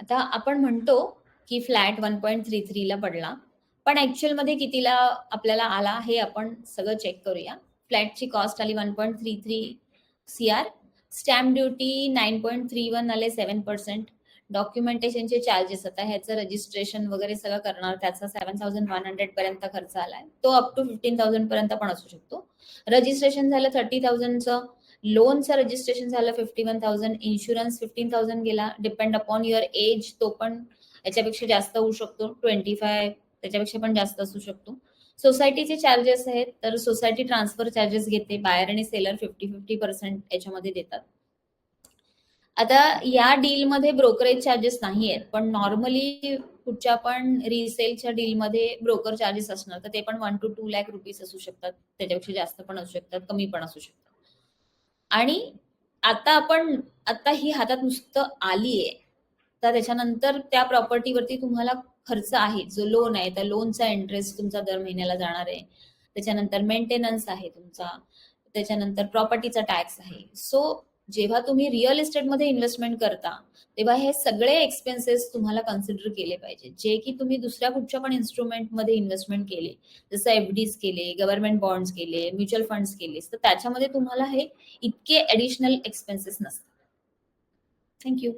आता आपण म्हणतो, की फ्लॅट 1.33 ला पडला. पण ॲक्चुअलमध्ये कितीला आपल्याला आला हे आपण सगळं चेक करूया. फ्लॅटची कॉस्ट आली 1.33 सीआर. स्टॅम्प ड्युटी 9.31 आले 7%. डॉक्युमेंटेशनचे चार्जेस आता ह्याचं रजिस्ट्रेशन वगैरे सगळं करणार त्याचा 7,100 पर्यंत खर्च आलाय. तो अप टू 15,000 पर्यंत पण असू शकतो. रजिस्ट्रेशन झालं 30,000चं. लोनचं रजिस्ट्रेशन झालं 51,000, इन्शुरन्स 15,000 गेला. डिपेंड अपॉन युअर एज तो पण याच्यापेक्षा जास्त होऊ शकतो. 25 त्याच्यापेक्षा पण जास्त असू शकतो. सोसायटीचे चार्जेस आहेत, तर सोसायटी ट्रान्सफर चार्जेस घेते. बायर आणि सेलर 50-50% याच्यामध्ये देतात. आता या डीलमध्ये ब्रोकरेज चार्जेस नाही आहेत, पण नॉर्मली कुठच्या पण रिसेलच्या डीलमध्ये ब्रोकर चार्जेस असणार, तर ते पण 1 to 2 लाख रुपीज असू शकतात. त्याच्यापेक्षा जास्त पण असू शकतात, कमी पण असू शकतात. आणि आता ही हातात नुसतं आलीये, तर त्याच्यानंतर त्या प्रॉपर्टीवरती तुम्हाला खर्च आहे. जो लोन आहे, त्या लोनचा इंटरेस्ट तुमचा दर महिन्याला जाणार आहे. त्याच्यानंतर मेंटेनन्स आहे तुमचा. त्याच्यानंतर प्रॉपर्टीचा टॅक्स आहे. सो जेव्हा तुम्ही रिअल इस्टेटमध्ये इन्व्हेस्टमेंट करता, तेव्हा हे सगळे एक्सपेन्सेस तुम्हाला कन्सिडर केले पाहिजे. जे की तुम्ही दुसऱ्या कुठच्या पण इन्स्ट्रुमेंटमध्ये इन्व्हेस्टमेंट केले, जसं एफडीज केले, गव्हर्नमेंट बॉन्ड्स केले, म्युच्युअल फंड्स केले, तर त्याच्यामध्ये तुम्हाला हे इतके ॲडिशनल एक्सपेन्सेस नसतात. Thank you.